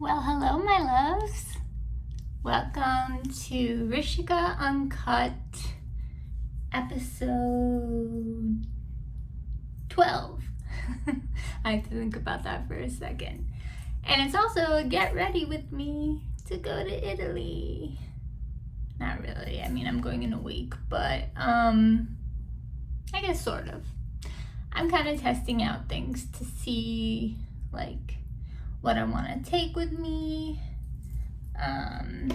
Well, hello, my loves. Welcome to Rishika Uncut, episode 12. I have to think about that for a second. And it's also get ready with me to go to Italy. Not really. I mean, I'm going in a week, but I guess sort of. I'm kind of testing out things to see, like, what I want to take with me. I'm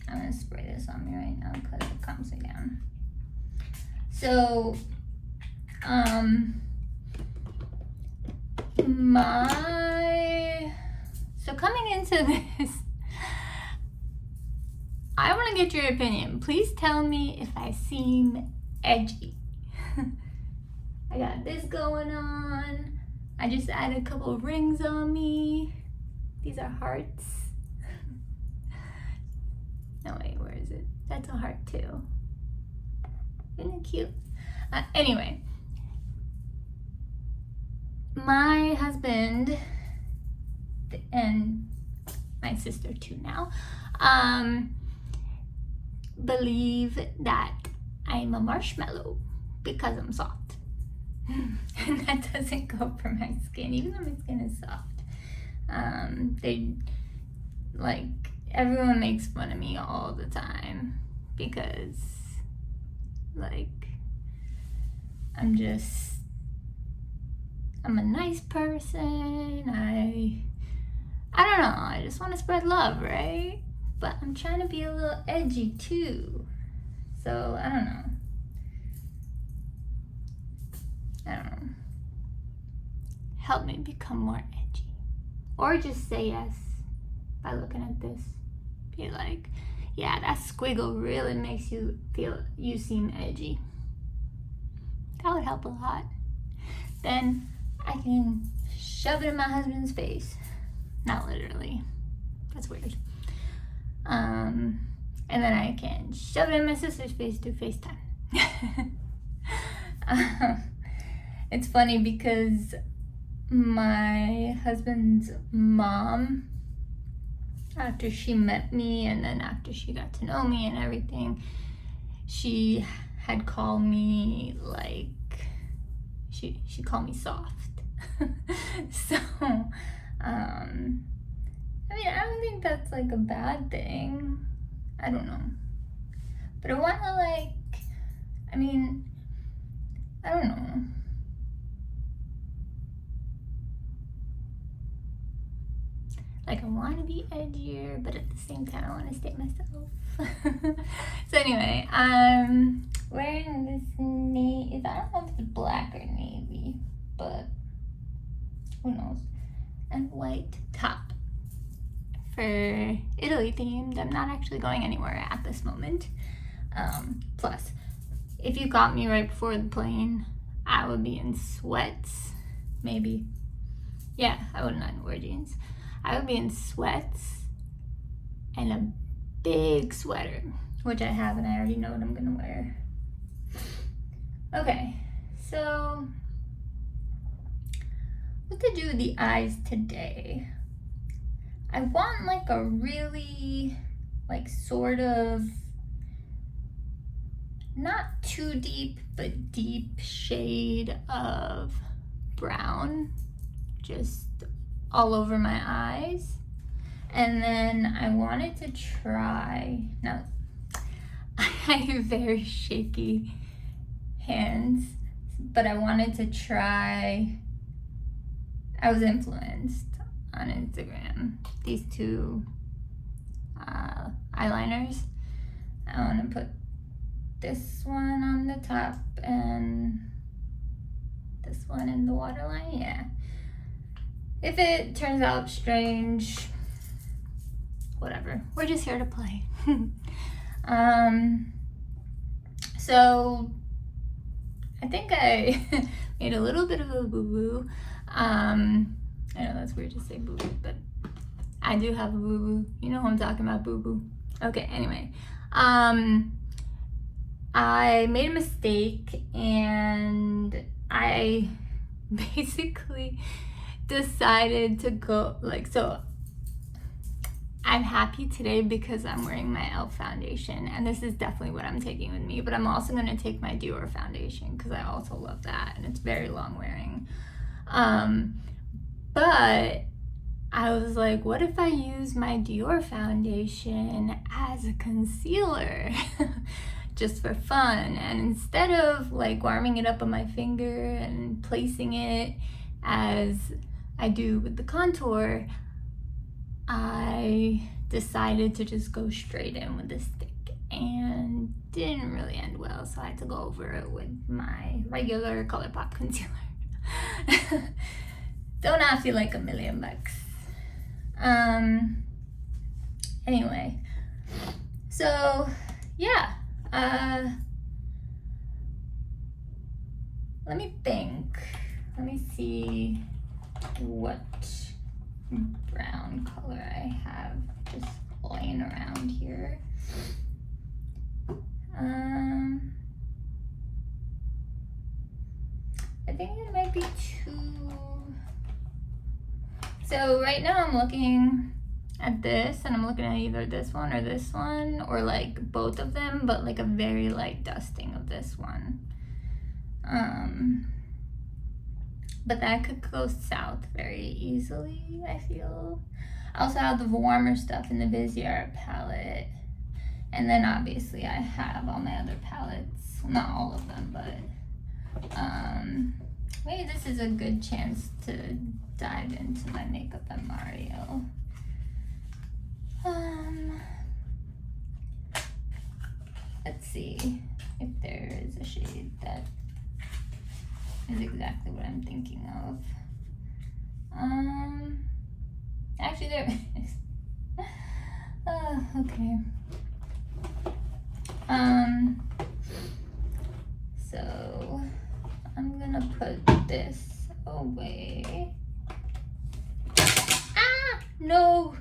gonna spray this on me right now because it comes again. So, coming into this, I want to get your opinion. Please tell me if I seem edgy. I got this going on. I just added a couple of rings on me. These are hearts. No, wait, where is it? That's a heart too. Isn't it cute? Anyway, my husband and my sister too now believe that I'm a marshmallow because I'm soft. And that doesn't go for my skin, even though my skin is soft. Everyone makes fun of me all the time because, I'm a nice person. I don't know, I just want to spread love, right? But I'm trying to be a little edgy too. So, I don't know. Help me become more edgy. Or just say yes by looking at this. Be like, yeah, that squiggle really makes you feel you seem edgy. That would help a lot. Then I can shove it in my husband's face. Not literally. That's weird. And then I can shove it in my sister's face through FaceTime. It's funny because my husband's mom, after she met me and then after she got to know me and everything, she had called me she called me soft. So, I don't think that's a bad thing. I don't know. But I want to I don't know. I want to be edgier, but at the same time, I want to stay myself. So anyway, I'm wearing this navy. I don't know if it's black or navy, but who knows? And white top for Italy themed. I'm not actually going anywhere at this moment. Plus, if you got me right before the plane, I would be in sweats, maybe. Yeah, I would not wear jeans. I would be in sweats and a big sweater, which I have, and I already know what I'm gonna wear. Okay, so what to do with the eyes today? I want a really sort of not too deep, but deep shade of brown, just all over my eyes. And then I wanted to try, now I have very shaky hands, but I wanted to try, I was influenced on Instagram, these two eyeliners. I want to put this one on the top and this one in the waterline, yeah. If it turns out strange, whatever. We're just here to play. So I think I made a little bit of a boo-boo. I know that's weird to say boo-boo, but I do have a boo-boo. You know who I'm talking about, boo-boo. Okay, anyway. I made a mistake and I basically decided to go, I'm happy today because I'm wearing my e.l.f. foundation, and this is definitely what I'm taking with me, but I'm also going to take my Dior foundation because I also love that, and it's very long wearing. But I was like, what if I use my Dior foundation as a concealer just for fun? And instead of like warming it up on my finger and placing it as I do with the contour, I decided to just go straight in with the stick, and didn't really end well, so I had to go over it with my regular ColourPop concealer. Don't I feel like $1,000,000? Anyway, so yeah, let me think. Let me see what brown color I have just laying around here. I think it might be too. So right now I'm looking at this, and I'm looking at either this one, or like both of them, but like a very light dusting of this one. But that could go south very easily, I feel. I also have the warmer stuff in the Vizier palette. And then obviously I have all my other palettes. Not all of them, but maybe this is a good chance to dive into my makeup at Mario. Let's see if there is a shade that is exactly what I'm thinking of. Actually there is. Okay. So I'm gonna put this away. Ah, no!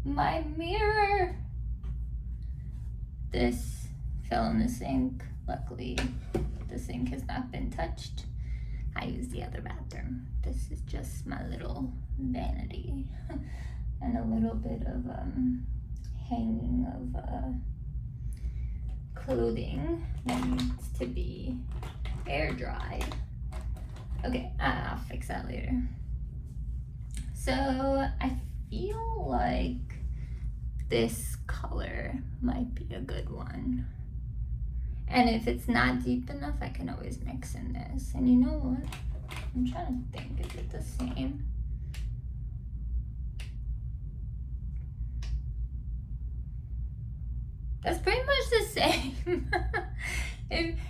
My mirror! This fell in the sink. Luckily, the sink has not been touched. I use the other bathroom. This is just my little vanity and a little bit of hanging of clothing that needs to be air dried. Okay, I'll fix that later. So I feel like this color might be a good one. And if it's not deep enough, I can always mix in this. And you know what? I'm trying to think, is it the same? That's pretty much the same.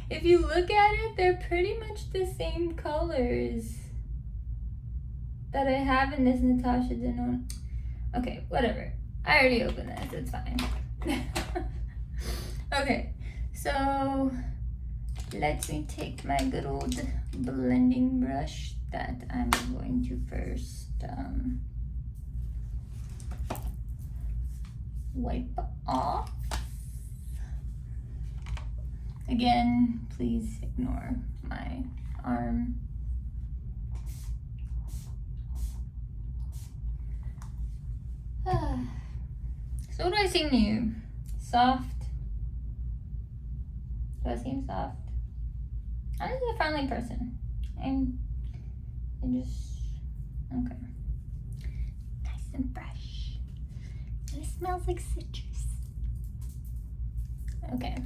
If you look at it, they're pretty much the same colors that I have in this Natasha Denona. Okay, whatever. I already opened this, it's fine. Okay, so let me take my good old blending brush that I'm going to first wipe off. Again, please ignore my arm. So what do I seem to you? Soft? Do I seem soft? I'm just a friendly person. I just, okay. Nice and fresh. And it smells like citrus. Okay.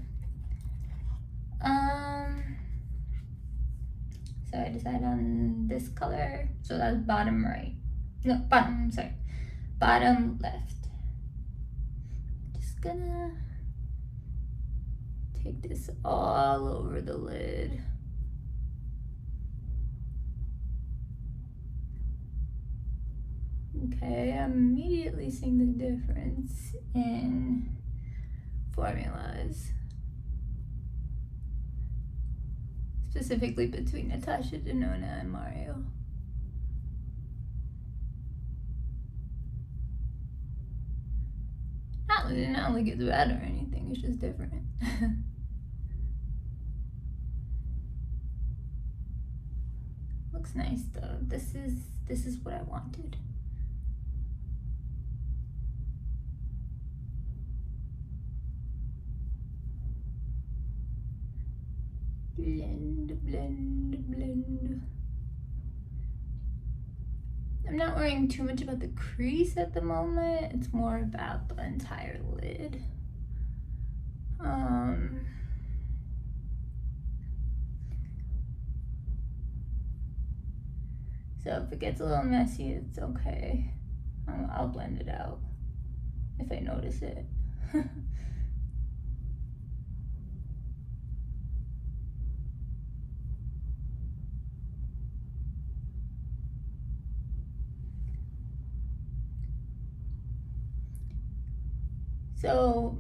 So I decided on this color. So that's bottom right. No, bottom, sorry. Bottom left. Just gonna take this all over the lid. Okay, I'm immediately seeing the difference in formulas. Specifically between Natasha Denona and Mario. Not like it's bad or anything, it's just different. Looks nice though. This is what I wanted. Blend, blend, blend. I'm not worrying too much about the crease at the moment. It's more about the entire lid. So if it gets a little messy, it's okay. I'll blend it out if I notice it. So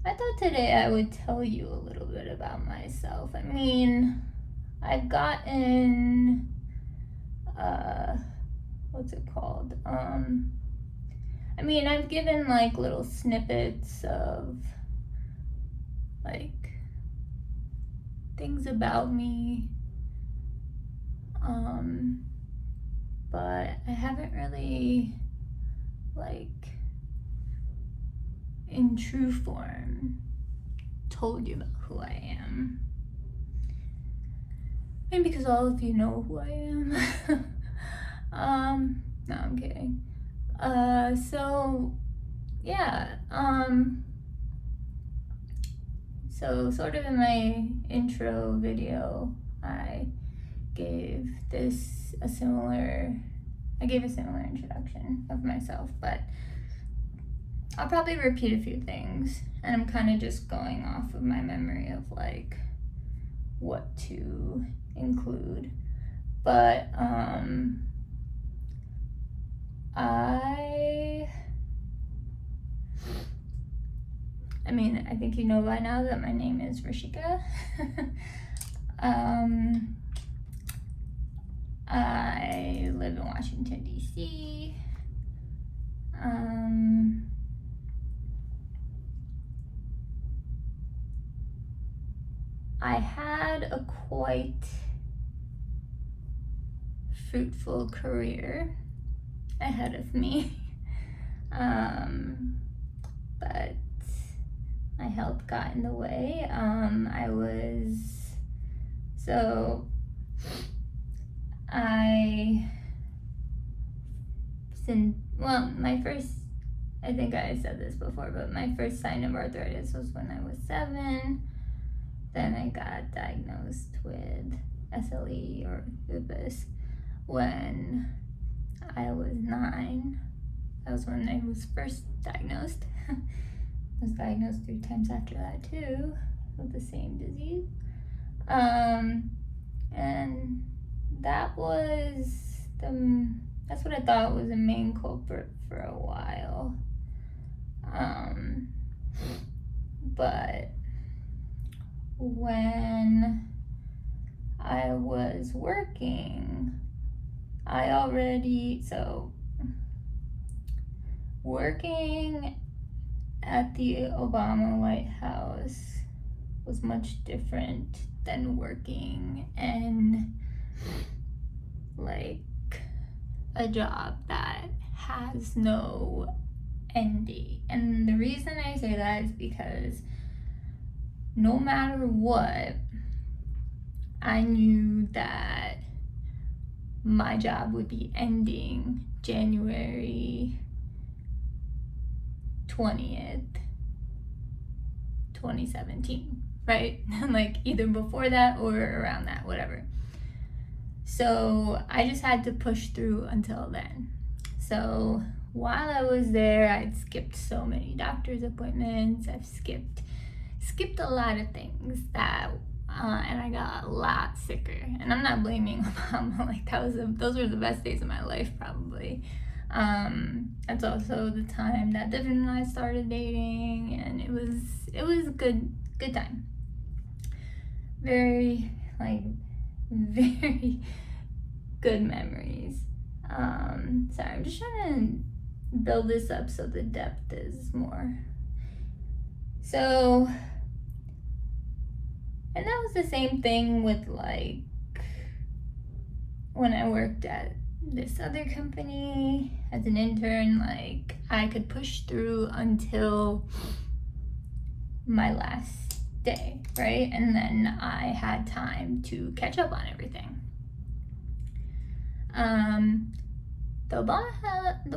I thought today I would tell you a little bit about myself. I mean, I've gotten, what's it called? I mean, I've given like little snippets of like things about me, but I haven't really like in true form told you about who I am. Maybe because all of you know who I am. No, I'm kidding. So yeah, so sort of in my intro video, I gave a similar introduction of myself, but I'll probably repeat a few things, and I'm kind of just going off of my memory of like what to include. But I mean, I think you know by now that my name is Rishika. I live in Washington, D.C. I had a quite fruitful career ahead of me, but my health got in the way. My first, I think I said this before, but my first sign of arthritis was when I was 7. Then I got diagnosed with SLE or lupus when I was 9. That was when I was first diagnosed. I was diagnosed 3 times after that too, with the same disease. And that's what I thought was the main culprit for a while. But when I was working, working at the Obama White House was much different than working in like a job that has no end date. And the reason I say that is because no matter what, I knew that my job would be ending January 20th, 2017, right? Like either before that or around that, whatever. So I just had to push through until then. So while I was there, I'd skipped so many doctor's appointments. I've skipped a lot of things and I got a lot sicker. And I'm not blaming Obama. Like those were the best days of my life, probably. That's also the time that Devin and I started dating, and it was good time. Very good memories. Sorry, I'm just trying to build this up so the depth is more. So, and that was the same thing with like when I worked at this other company as an intern. Like I could push through until my last day, right? And then I had time to catch up on everything. The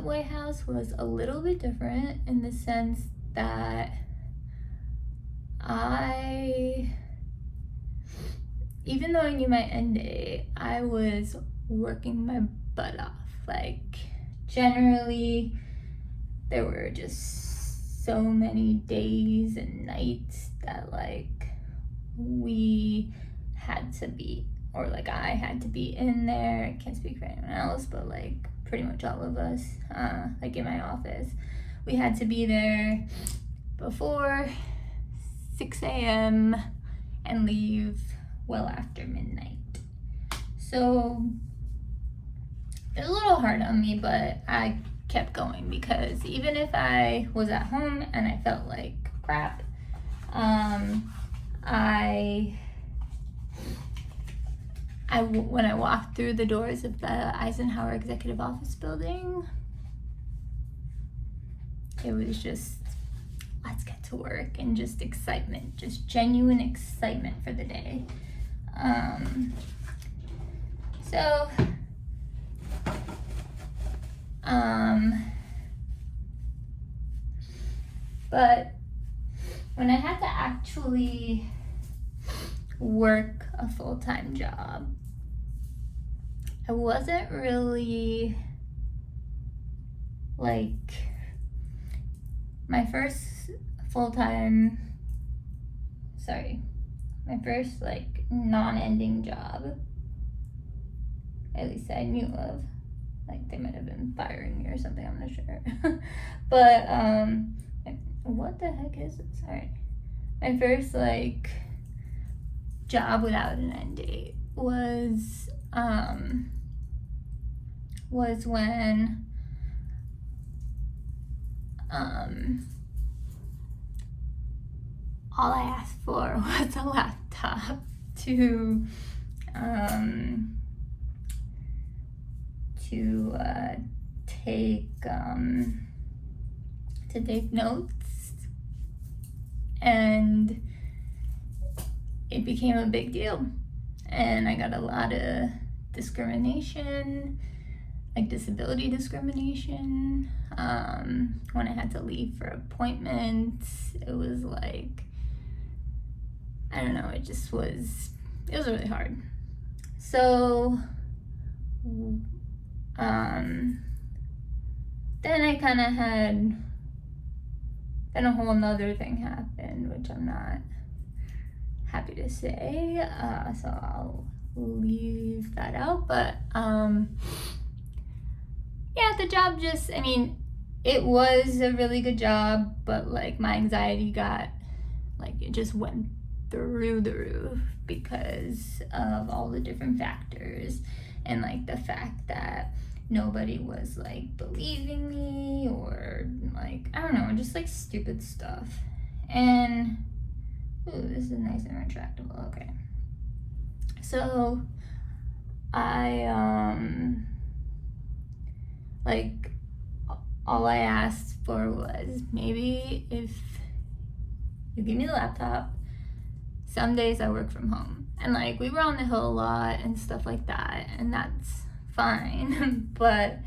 White House was a little bit different in the sense that even though I knew my end date, I was working my butt off. Like, generally, there were just so many days and nights that, like, we had to be, or like I had to be in there. I can't speak for anyone else, but like pretty much all of us, like in my office, we had to be there before 6 a.m. and leave well after midnight. So it was a little hard on me, but I kept going because even if I was at home and I felt like crap, when I walked through the doors of the Eisenhower Executive Office building, it was just, let's get to work, and just excitement, just genuine excitement for the day. But when I had to actually work a full-time job, I wasn't really, like, my first like non-ending job, at least I knew of. Like, they might have been firing me or something, I'm not sure. But what the heck is this? Alright, my first like job without an end date was when all I asked for was a laptop to take notes, and it became a big deal, and I got a lot of discrimination, like disability discrimination, when I had to leave for appointments. It was like, I don't know, it was really hard. So then I kind of then a whole nother thing happened, which I'm not happy to say, so I'll leave that out. But yeah, the job just, I mean, it was a really good job, but like my anxiety got, like, it just went through the roof because of all the different factors, and like the fact that nobody was like believing me, or like, I don't know, just like stupid stuff. And ooh, this is nice and retractable. Okay, so I like, all I asked for was, maybe if you give me the laptop, some days I work from home. And like, we were on the hill a lot and stuff like that, and that's fine. But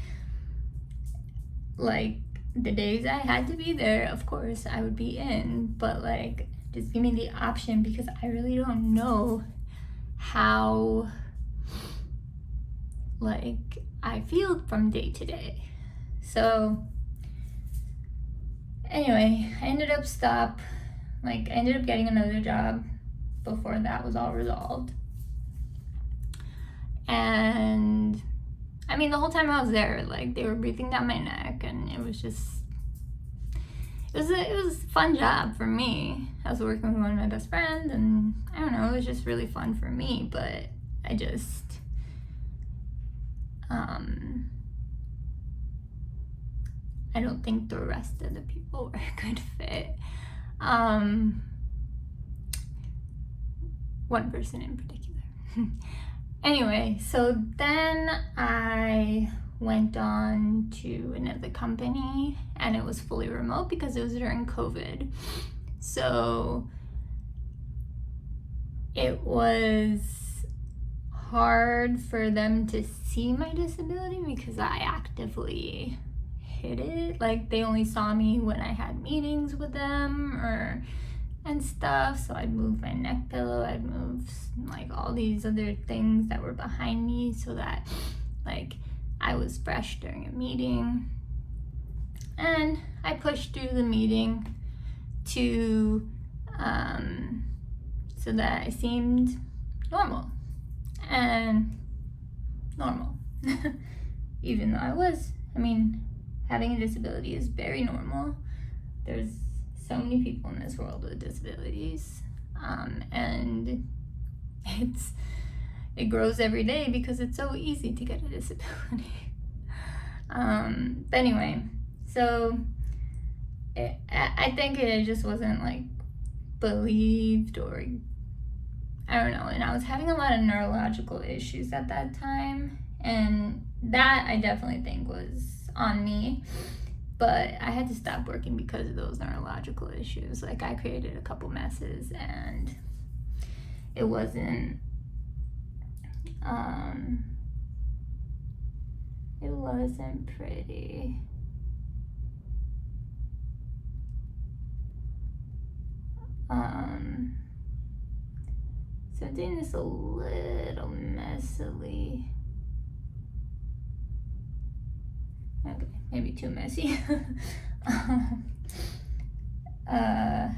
like, the days I had to be there, of course I would be in, but like, just give me the option, because I really don't know how like I feel from day to day. So anyway, I ended up getting another job before that was all resolved. And I mean, the whole time I was there, like, they were breathing down my neck, and it was a fun job for me. I was working with one of my best friends, and I don't know, it was just really fun for me, but I just I don't think the rest of the people were a good fit. One person in particular. Anyway, so then I went on to another company, and it was fully remote because it was during COVID. So it was hard for them to see my disability because I actively hid it. Like, they only saw me when I had meetings with them and stuff. So I'd move my neck pillow, I'd move like all these other things that were behind me so that like I was fresh during a meeting. And I pushed through the meeting to so that I seemed normal and normal. Even though I was. I mean, having a disability is very normal. There's so many people in this world with disabilities, and it grows every day because it's so easy to get a disability. But anyway, so I think it just wasn't like believed, or I don't know. And I was having a lot of neurological issues at that time, and that I definitely think was on me. But I had to stop working because of those neurological issues. Like, I created a couple messes, and it wasn't pretty. So doing this a little messily. Okay, maybe too messy. Yeah.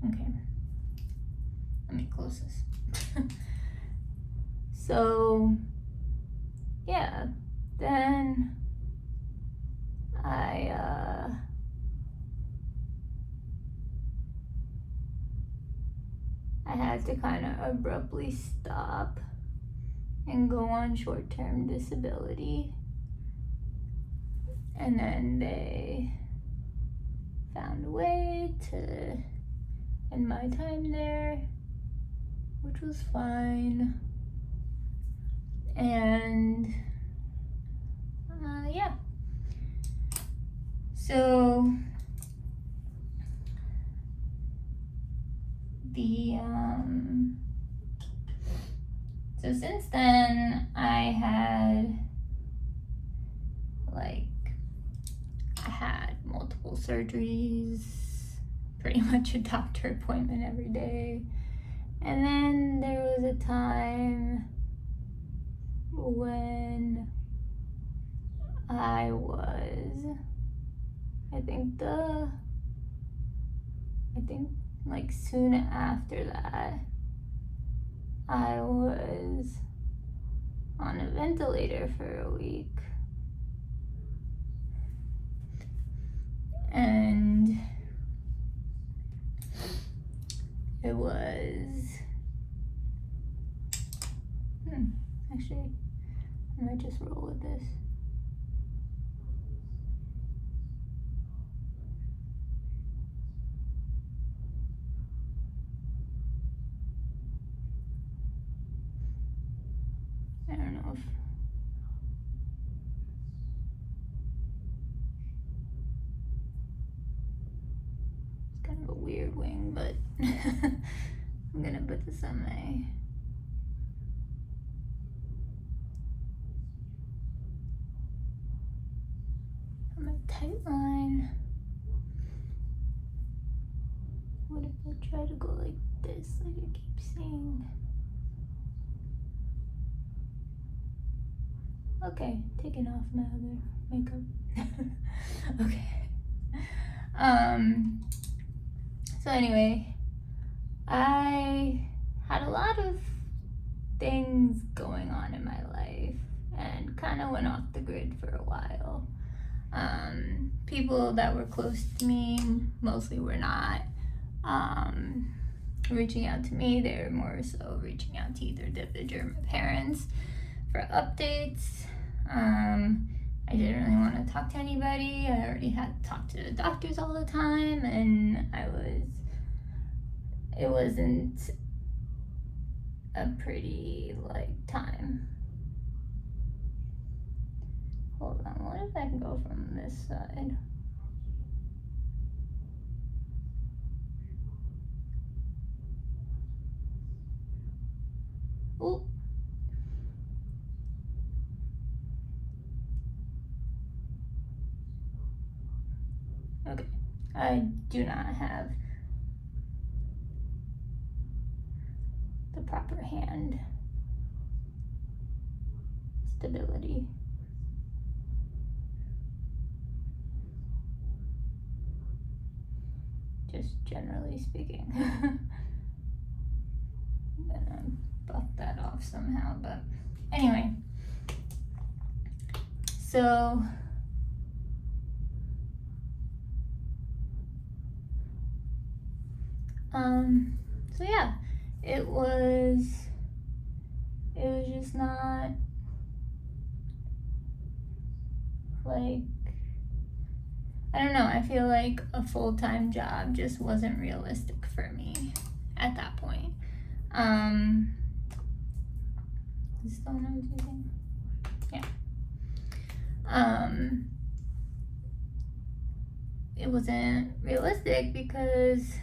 Okay. Let me close this. So, yeah, then I had to kind of abruptly stop and go on short-term disability. And then they found a way to end my time there, which was fine. And yeah. So so since then I had multiple surgeries, pretty much a doctor appointment every day. And then there was a time when I think like soon after that, I was on a ventilator for a week. And it was, actually, I might just roll with this. I don't know if it's kind of a weird wing, but I'm gonna put this on my tight line. What if I try to go like this, like I keep saying? Okay, taking off my other makeup. Okay. So anyway, I had a lot of things going on in my life and kind of went off the grid for a while. People that were close to me mostly were not reaching out to me. They were more so reaching out to either David or my parents for updates. I didn't really want to talk to anybody. I already had to talk to the doctors all the time, and it wasn't a pretty time. Hold on, what if I can go from this side? Ooh. Okay, I do not have the proper hand stability. Just generally speaking. I'm gonna buff that off somehow, but anyway. So so yeah, it was just not like, I don't know, I feel like a full-time job just wasn't realistic for me at that point. Is this the one I was using? Yeah. It wasn't realistic because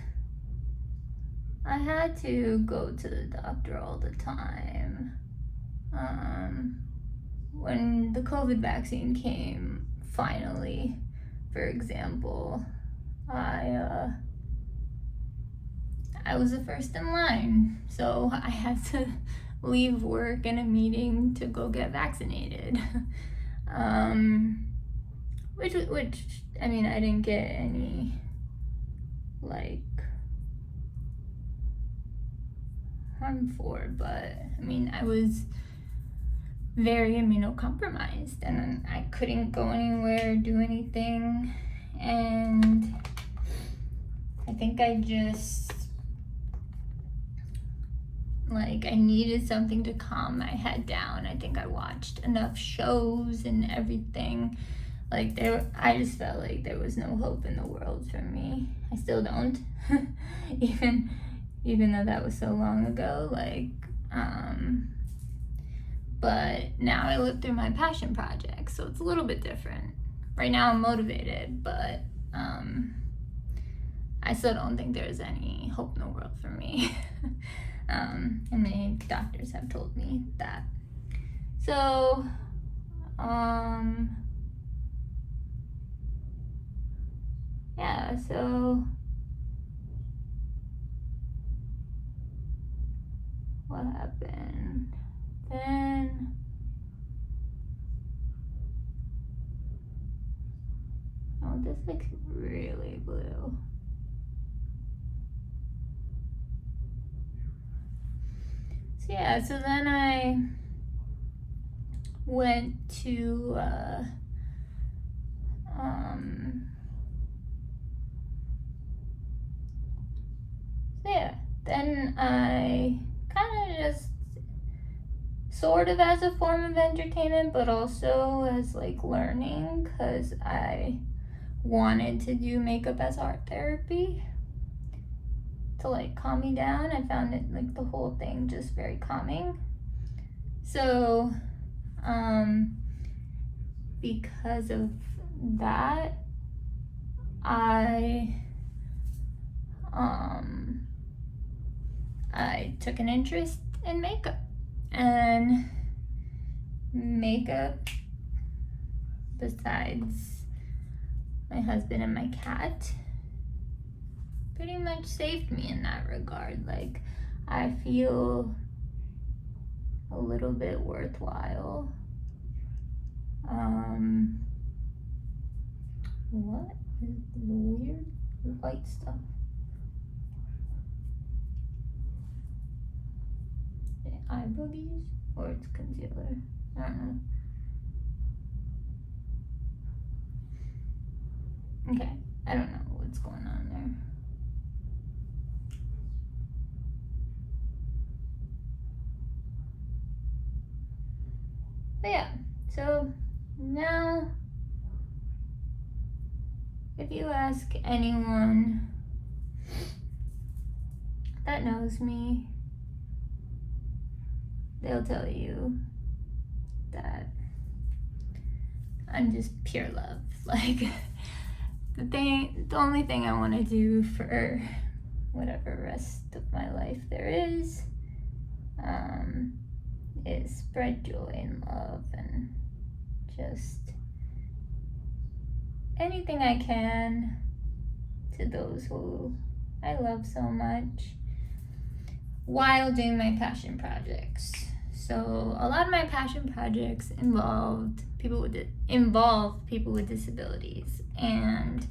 I had to go to the doctor all the time. When the COVID vaccine came, finally, for example, I was the first in line, so I had to leave work and a meeting to go get vaccinated. Which I mean, I didn't get any like harm for, but I mean, I was very immunocompromised and I couldn't go anywhere, do anything, and I think I just like, I needed something to calm my head down. I think I watched enough shows and everything. Like, I just felt like there was no hope in the world for me. I still don't, even though that was so long ago. Like, but now I live through my passion project, so it's a little bit different. Right now I'm motivated, but I still don't think there's any hope in the world for me. And many doctors have told me that. So, yeah, so what happened? Then oh, this looks really blue. So yeah, so then I went to so yeah, then I kind of just sort of as a form of entertainment, but also as like learning, because I wanted to do makeup as art therapy to like calm me down. I found it like the whole thing just very calming. So because of that, I took an interest in makeup, and makeup, besides my husband and my cat, pretty much saved me in that regard. Like, I feel a little bit worthwhile. What is the weird white stuff? The eye boogies? Or it's concealer? I don't know. Okay, I don't know what's going on there. But yeah, so now if you ask anyone that knows me, they'll tell you that I'm just pure love. Like, the only thing I want to do for whatever rest of my life there is spread joy and love and just anything I can to those who I love so much while doing my passion projects. So a lot of my passion projects involve people with disabilities and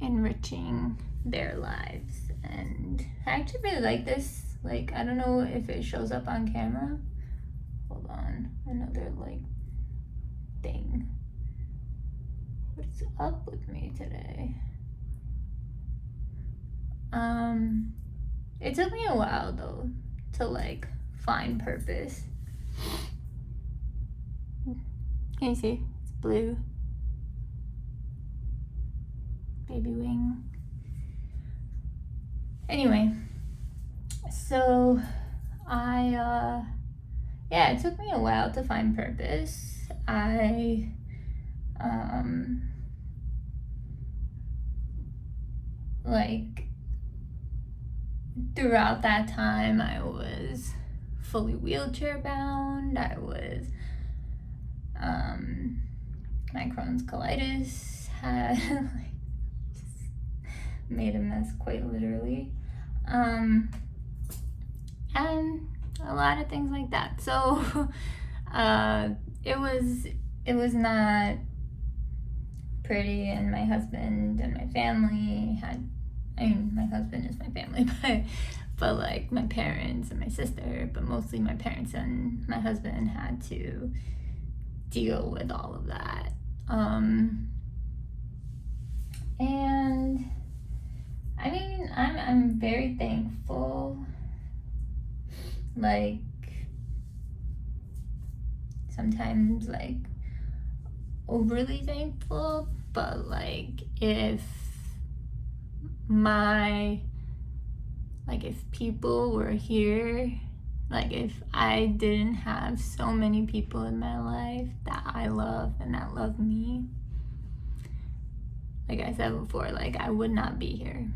enriching their lives. And I actually really like this. Like, I don't know if it shows up on camera. Hold on, another like thing. What's up with me today? It took me a while though to like find purpose. Can you see? It's blue. Baby wing. Anyway, so it took me a while to find purpose. Like throughout that time I was fully wheelchair bound. I was my Crohn's colitis had like just made a mess quite literally. And a lot of things like that. So it was not pretty, and my husband and my family my husband is my family, but like my parents and my sister, but mostly my parents and my husband had to deal with all of that. And I mean, I'm very thankful, like sometimes like overly thankful, but like if people were here, like if I didn't have so many people in my life that I love and that love me, like I said before, like I would not be here.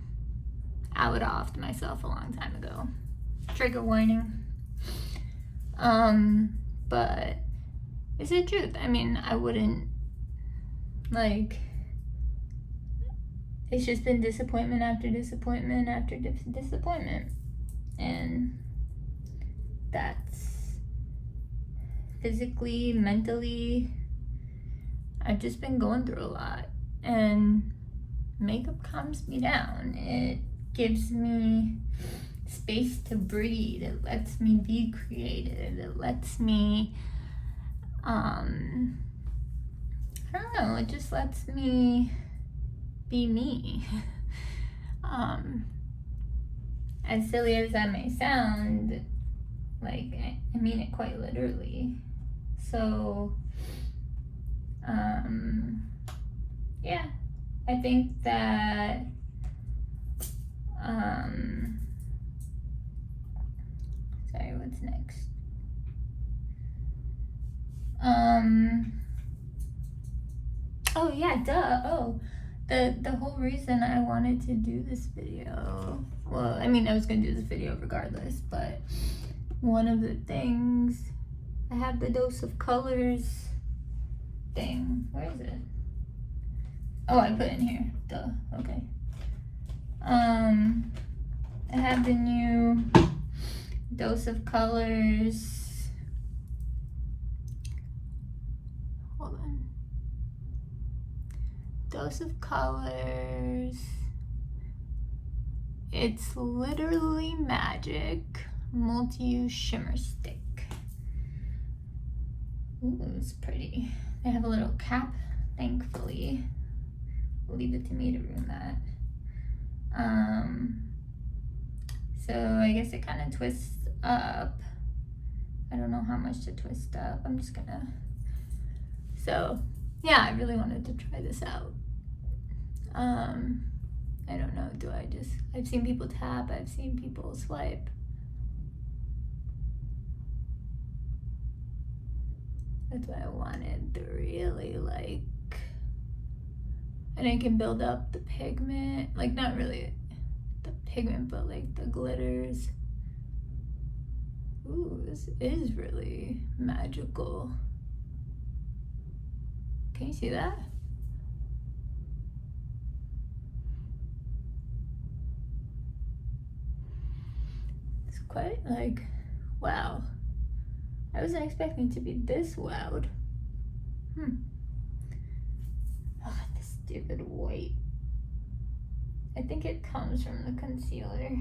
I would have offed myself a long time ago. Trigger warning. But it's the truth. I mean, I wouldn't, like, it's just been disappointment after disappointment after disappointment. And that's physically, mentally, I've just been going through a lot. And makeup calms me down. It gives me space to breathe. It lets me be creative. It lets me, I don't know, it just lets me be me. As silly as that may sound, like, I mean it quite literally. So, yeah, I think that, sorry, what's next? Oh yeah, duh. Oh, the whole reason I wanted to do this video, well, I mean, I was gonna do this video regardless, but one of the things, I have the dose of colors thing. Where is it? Oh, I put it in here. Duh. Okay. I have the new dose of colors. Hold on. Dose of colors. It's literally magic. Multi-use shimmer stick. Ooh, it's pretty. They have a little cap, thankfully. Leave it to me to ruin that. So I guess it kind of twists up. I don't know how much to twist up. I'm just gonna. So yeah, I really wanted to try this out. I don't know. I've seen people tap. I've seen people swipe. That's why I wanted the really like, and I can build up the pigment, like not really the pigment, but like the glitters. Ooh, this is really magical. Can you see that? It's quite like, wow. I wasn't expecting it to be this loud. Oh, this stupid white. I think it comes from the concealer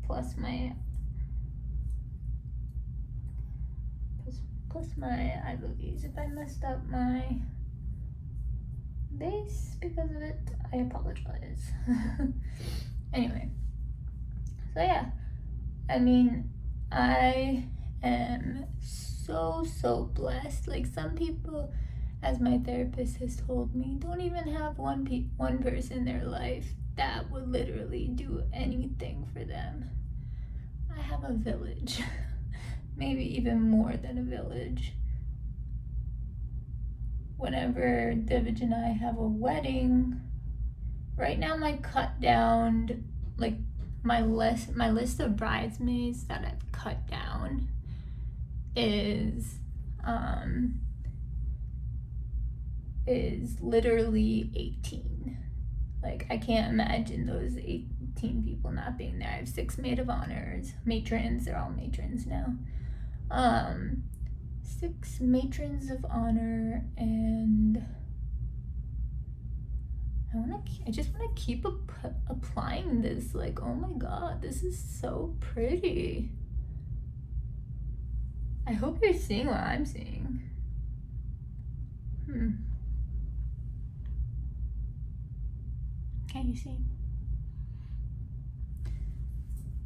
plus my eyelids. If I messed up my base because of it, I apologize. Anyway, so yeah, I mean, I am so blessed. Like some people, as my therapist has told me, don't even have one person in their life that would literally do anything for them. I have a village. Maybe even more than a village. Whenever Divij and I have a wedding, right now my cut down, like my list of bridesmaids that I've cut down is literally 18. Like I can't imagine those 18 people not being there. I have 6 maid of honors, matrons, they're all matrons now. 6 matrons of honor, and I just want to keep applying this. Like, oh my god, this is so pretty. I hope you're seeing what I'm seeing. Can you see?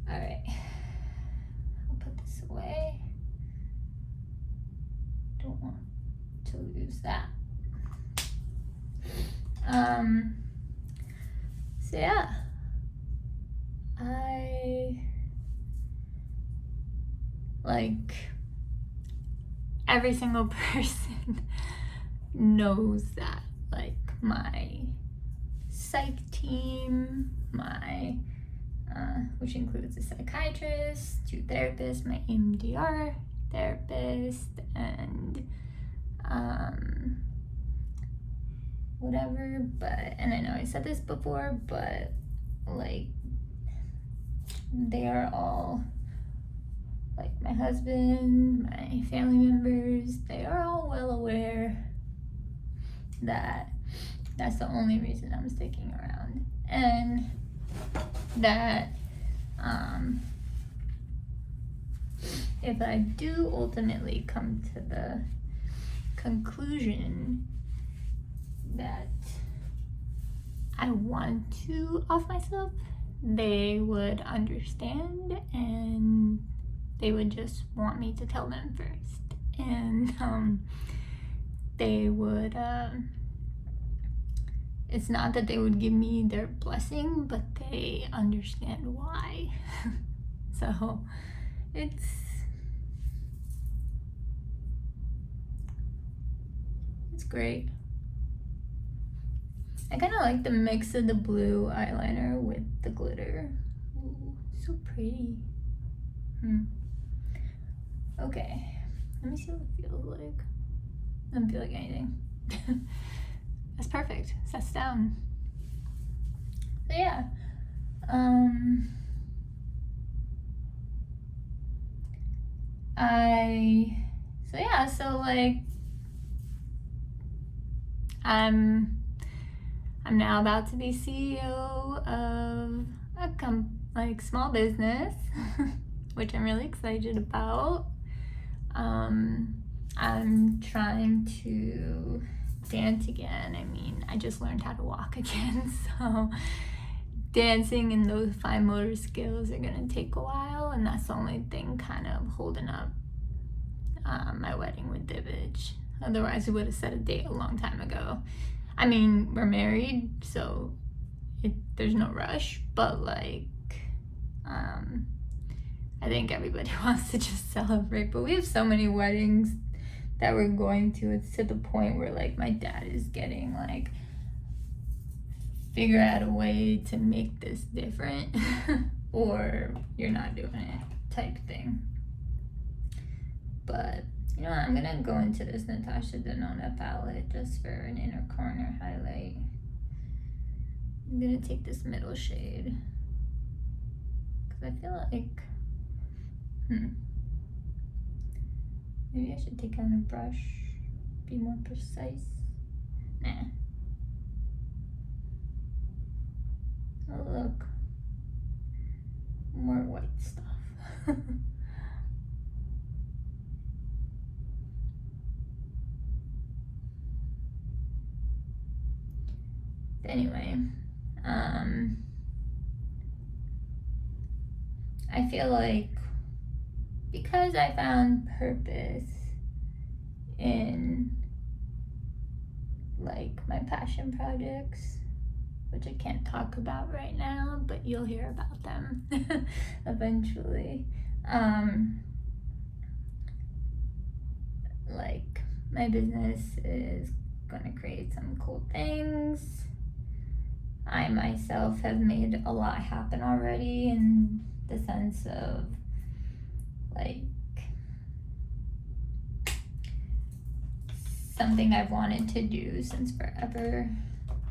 All right, I'll put this away. Don't want to lose that. So yeah, I like every single person knows that, like my psych team, my which includes a psychiatrist, 2 therapists, my EMDR therapist, and whatever. But, and I know I said this before, but like they are all, like my husband, my family members, they are all well aware that that's the only reason I'm sticking around, and that if I do ultimately come to the conclusion that I want to off myself, they would understand and they would just want me to tell them first, and they would it's not that they would give me their blessing, but they understand why. So it's great. I kind of like the mix of the blue eyeliner with the glitter. Ooh, so pretty. Okay, let me see what it feels like. Doesn't feel like anything. That's perfect. Sets down. So yeah. So like I'm now about to be CEO of a small business, which I'm really excited about. I'm trying to dance again. I mean, I just learned how to walk again, so dancing and those fine motor skills are gonna take a while, and that's the only thing kind of holding up my wedding with Divij. Otherwise, we would have set a date a long time ago. I mean, we're married, so there's no rush, but like, I think everybody wants to just celebrate, but we have so many weddings that we're going to. It's to the point where like my dad is getting like, figure out a way to make this different or you're not doing it type thing. But you know what, I'm gonna go into this Natasha Denona palette just for an inner corner highlight. I'm gonna take this middle shade because I feel like maybe I should take out a brush, be more precise. Nah. Oh look, more white stuff. Anyway, I feel like because I found purpose in like my passion projects, which I can't talk about right now, but you'll hear about them eventually. Like my business is gonna create some cool things. I myself have made a lot happen already in the sense of like something I've wanted to do since forever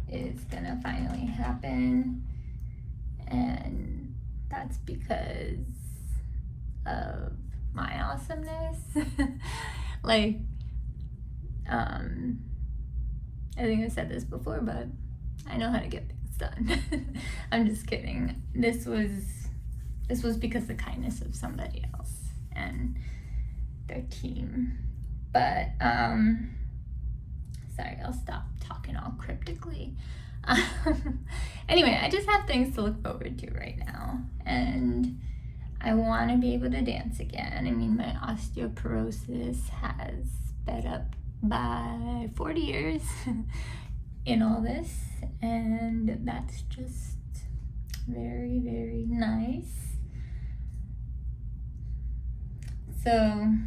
is gonna finally happen, and that's because of my awesomeness. Like I think I said this before, but I know how to get things done. I'm just kidding. This was because of the kindness of somebody else and their team. But sorry, I'll stop talking all cryptically. Anyway, I just have things to look forward to right now, and I want to be able to dance again. I mean, my osteoporosis has sped up by 40 years in all this, and that's just very, very nice. So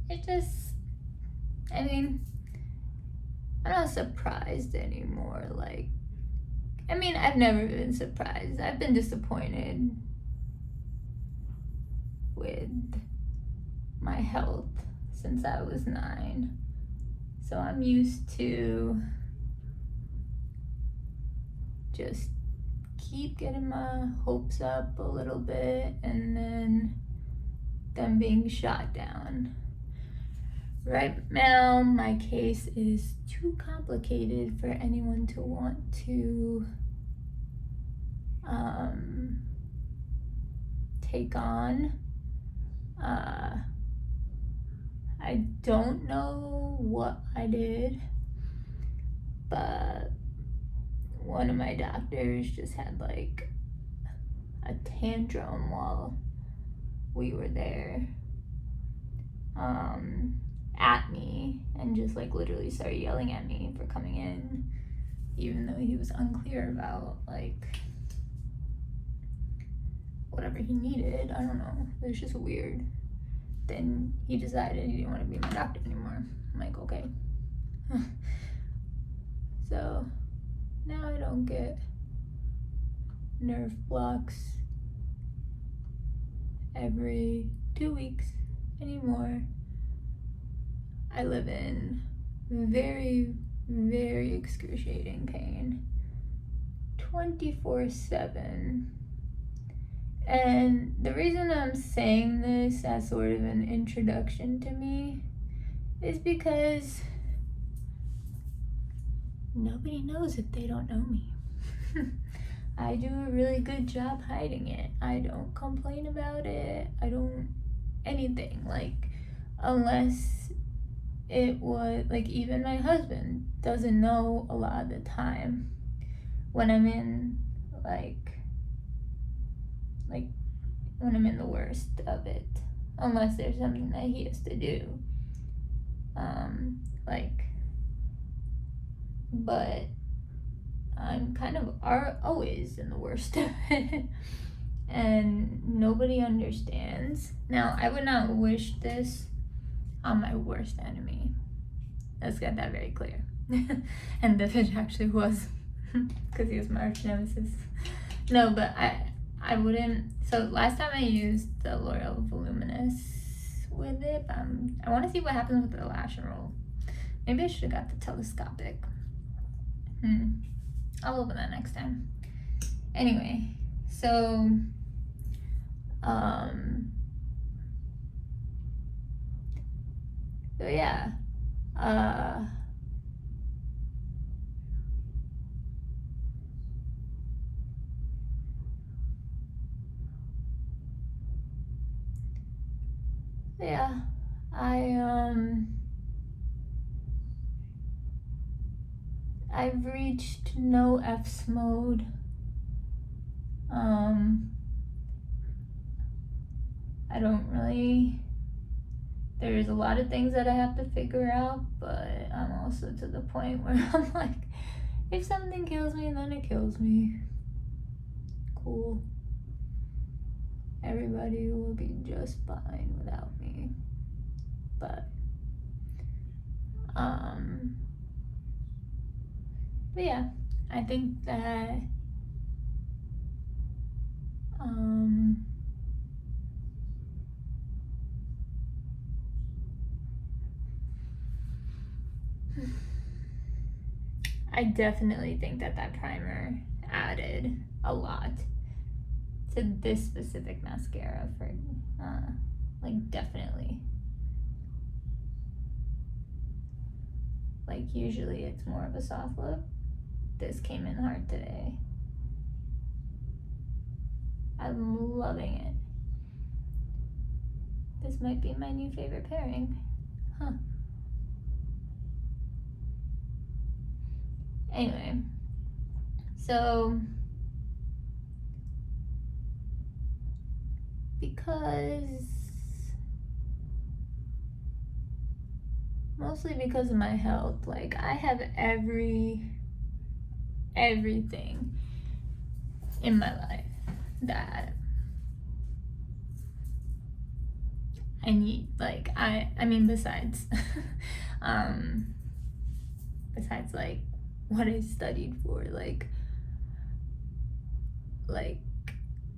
it just, I mean, I'm not surprised anymore. Like, I mean, I've never been surprised. I've been disappointed with my health since I was 9. So I'm used to just keep getting my hopes up a little bit and then them being shot down. Right now, my case is too complicated for anyone to want to take on. I don't know what I did, but one of my doctors just had like a tantrum while we were there at me, and just like literally started yelling at me for coming in, even though he was unclear about like whatever he needed. I don't know, it was just weird. Then he decided he didn't want to be my doctor anymore. I'm like, okay. So now I don't get nerve blocks every 2 weeks anymore. I live in very, very excruciating pain 24/7. And the reason I'm saying this as sort of an introduction to me is because nobody knows if they don't know me. I do a really good job hiding it. I don't complain about it. I don't anything. Like, unless it was like, even my husband doesn't know a lot of the time when I'm in like when I'm in the worst of it, unless there's something that he has to do. But I'm kind of always in the worst of it. and nobody understands. Now, I would not wish this on my worst enemy. Let's get that very clear. And this actually was, because he was my arch nemesis. No, but I wouldn't. So last time I used the L'Oreal Voluminous with it, I want to see what happens with the lash and roll. Maybe I should have got the telescopic. I'll open that next time. Anyway, so yeah, I've reached no F's mode. I don't really, there's a lot of things that I have to figure out, but I'm also to the point where I'm like, if something kills me, then it kills me. Cool. Everybody will be just fine without me. But yeah, I think that I definitely think that primer added a lot to this specific mascara for like definitely. Like usually it's more of a soft look. This came in hard today. I'm loving it. This might be my new favorite pairing. Huh. Anyway, so mostly because of my health, like I have everything in my life that I need. Like I mean besides besides like what I studied for, like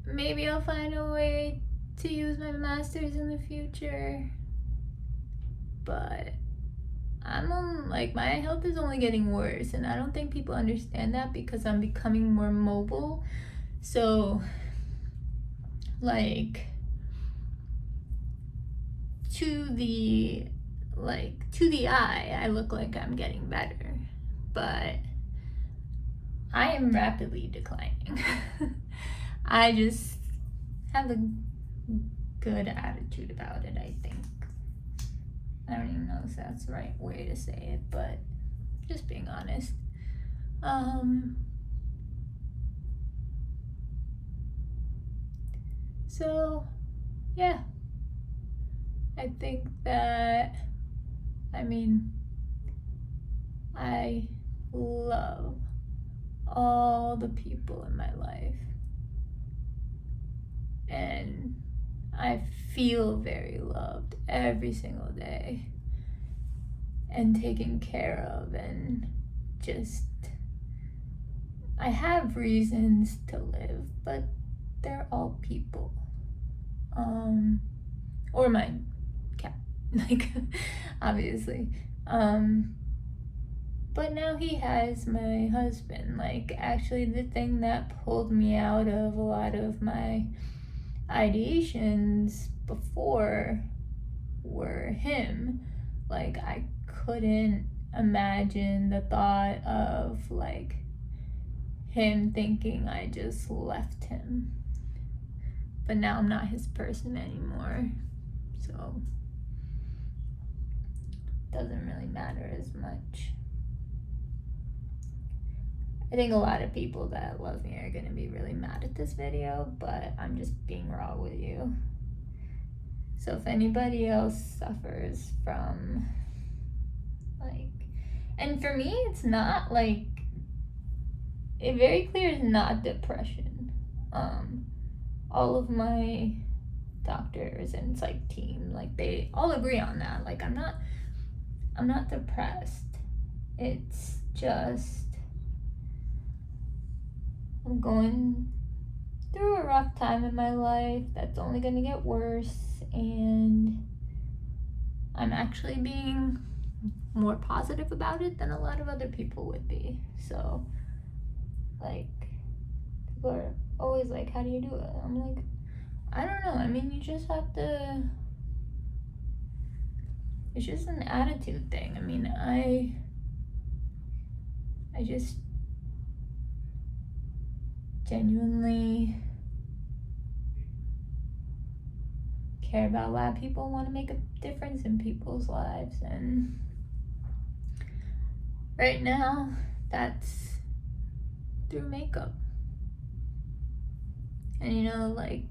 maybe I'll find a way to use my master's in the future, but I'm on, like, my health is only getting worse, and I don't think people understand that because I'm becoming more mobile. So like to the eye, I look like I'm getting better, but I am rapidly declining. I just have a good attitude about it, I think. I don't even know if that's the right way to say it, but just being honest. So yeah, I think that, I love all the people in my life, and I feel very loved every single day and taken care of, and just I have reasons to live, but they're all people. Or my cat, like, obviously. But now he has my husband. Like, actually, the thing that pulled me out of a lot of my ideations before were him. Like, I couldn't imagine the thought of, like, him thinking I just left him. But now I'm not his person anymore, so it doesn't really matter as much. I think a lot of people that love me are gonna be really mad at this video, but I'm just being raw with you. So if anybody else suffers from, like, and for me, it's not like, it very clear is not depression. all of my doctors and psych team, like they all agree on that. Like I'm not depressed. It's just I'm going through a rough time in my life that's only gonna get worse, and I'm actually being more positive about it than a lot of other people would be. So like people are always like, how do you do it? I'm like, I don't know. I mean, you just have to, it's just an attitude thing. I mean, I just genuinely care about why people want to make a difference in people's lives, and right now that's through makeup. And you know, like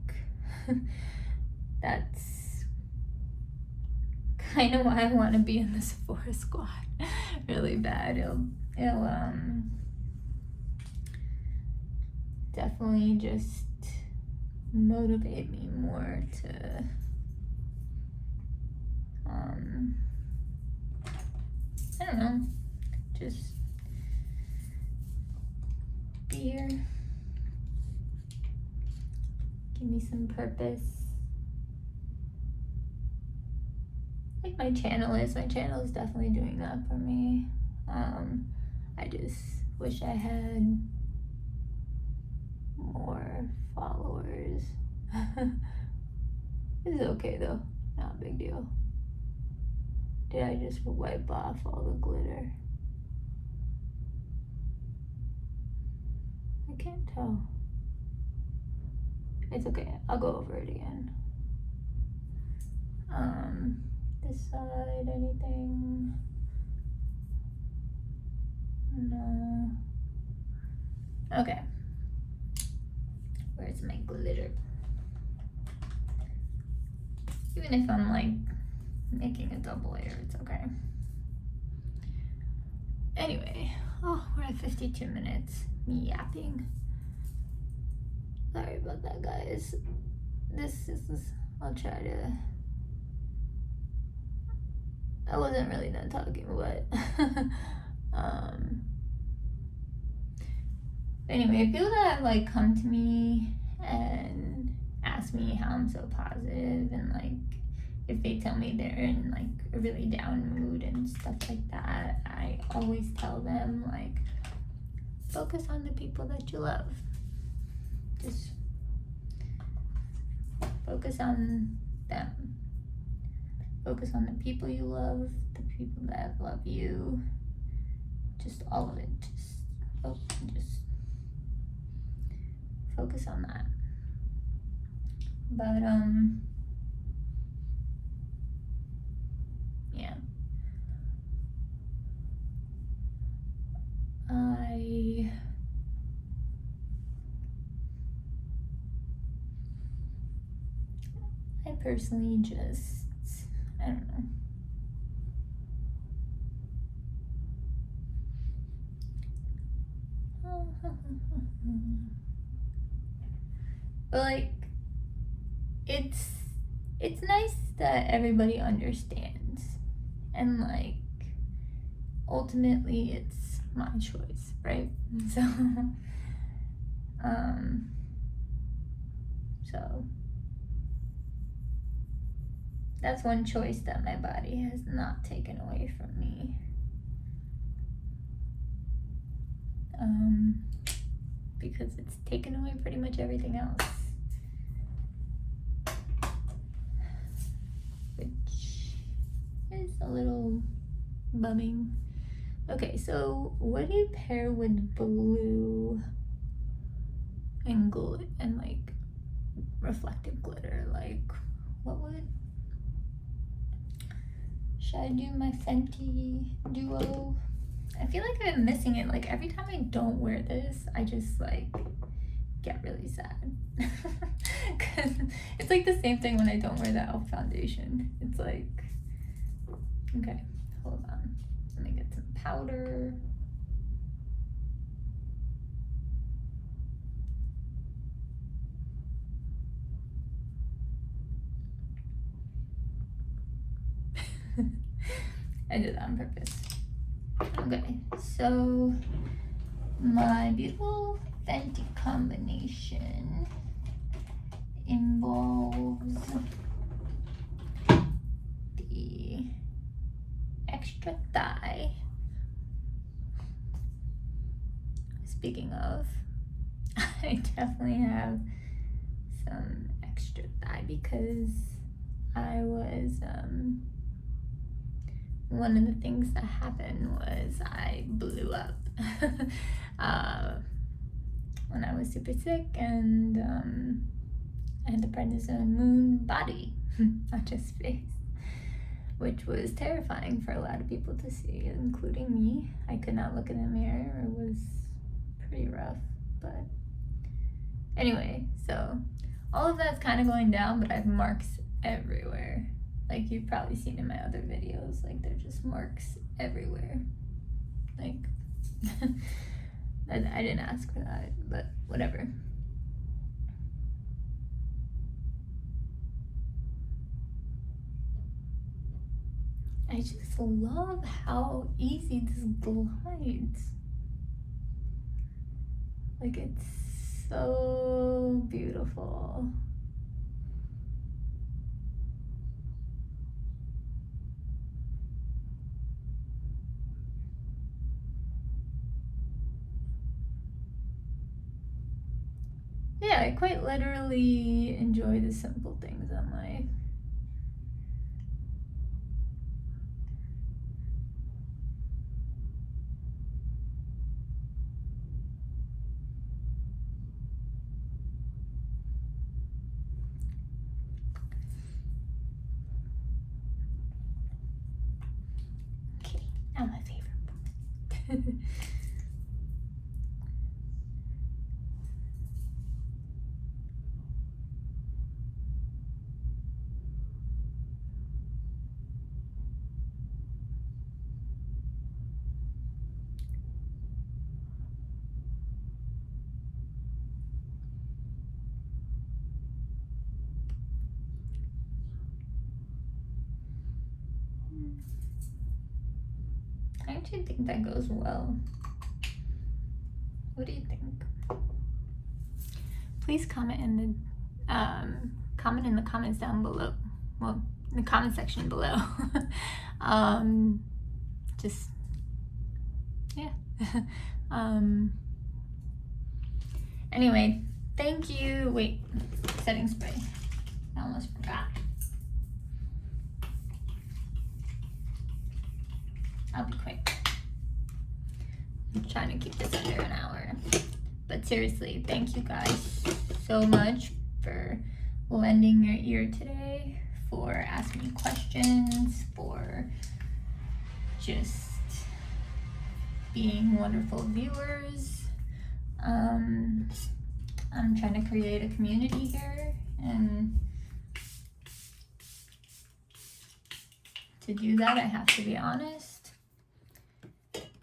that's kind of why I want to be in the Sephora squad really bad. It'll definitely just motivate me more to I don't know, just be here, give me some purpose. Like my channel is definitely doing that for me. I just wish I had more followers. It's okay though, not a big deal. Did I just wipe off all the glitter? I can't tell. It's okay, I'll go over it again. This side, anything? No. Okay. Where's my glitter? Even if I'm like making a double layer, it's okay. Anyway, oh, we're at 52 minutes. Me yapping. Sorry about that, guys. This is, I'll try to. I wasn't really done talking, but anyway, people that have like come to me and ask me how I'm so positive, and like if they tell me they're in like a really down mood and stuff like that, I always tell them like, focus on the people that you love. Just focus on them. Focus on the people you love, the people that love you, just all of it. Just focus on that. But yeah. I personally just, I don't know. But like, it's nice that everybody understands, and like, ultimately it's my choice, right? So, so that's one choice that my body has not taken away from me. Because it's taken away pretty much everything else. Which is a little bumming. Okay, so what do you pair with blue and like reflective glitter? Like, what would, should I do my Fenty duo? I feel like I've been missing it. Like every time I don't wear this, I just like get really sad. Cause it's like the same thing when I don't wear the e.l.f. foundation. It's like, okay, hold on. Let me get some powder. I did that on purpose. Okay, so my beautiful Fenty combination involves the extra thigh. Speaking of, I definitely have some extra thigh because I was, one of the things that happened was I blew up when I was super sick, and I had the prednisone moon body, not just face, which was terrifying for a lot of people to see, including me. I could not look in the mirror. It was pretty rough, but anyway, so all of that's kind of going down, but I have marks everywhere. Like you've probably seen in my other videos, like they're just marks everywhere. Like, I didn't ask for that, but whatever. I just love how easy this glides. Like, it's so beautiful. Yeah, I quite literally enjoy the simple things in life. Okay, now my favorite part. I actually think that goes well. What do you think? Please comment in the comments down below. Well, in the comment section below. Just yeah. Anyway, thank you. Wait, setting spray. I almost forgot. I'll be quick. I'm trying to keep this under an hour. But seriously, thank you guys so much for lending your ear today, for asking me questions, for just being wonderful viewers. I'm trying to create a community here, and to do that, I have to be honest.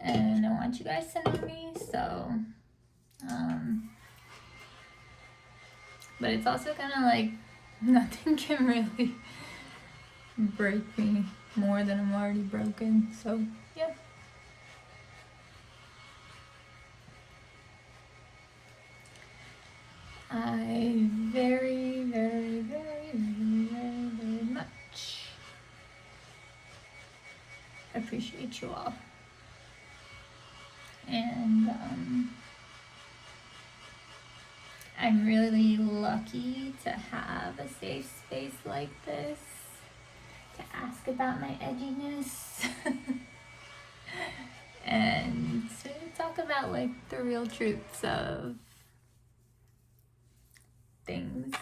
And I want you guys to know me, so but it's also kind of like nothing can really break me more than I'm already broken, so yeah. I very, very, very, very, very, very much appreciate you all. And I'm really lucky to have a safe space like this to ask about my edginess and to talk about like the real truths of things.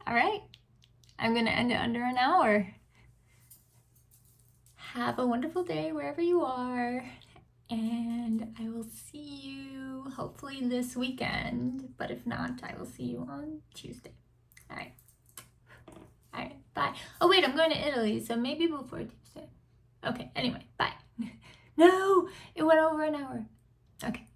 All right, I'm gonna end it under an hour. Have a wonderful day wherever you are, and I will see you hopefully this weekend, but if not, I will see you on Tuesday. All right, bye. Oh wait, I'm going to Italy, so maybe before Tuesday. Okay, anyway, bye. No, it went over an hour. Okay.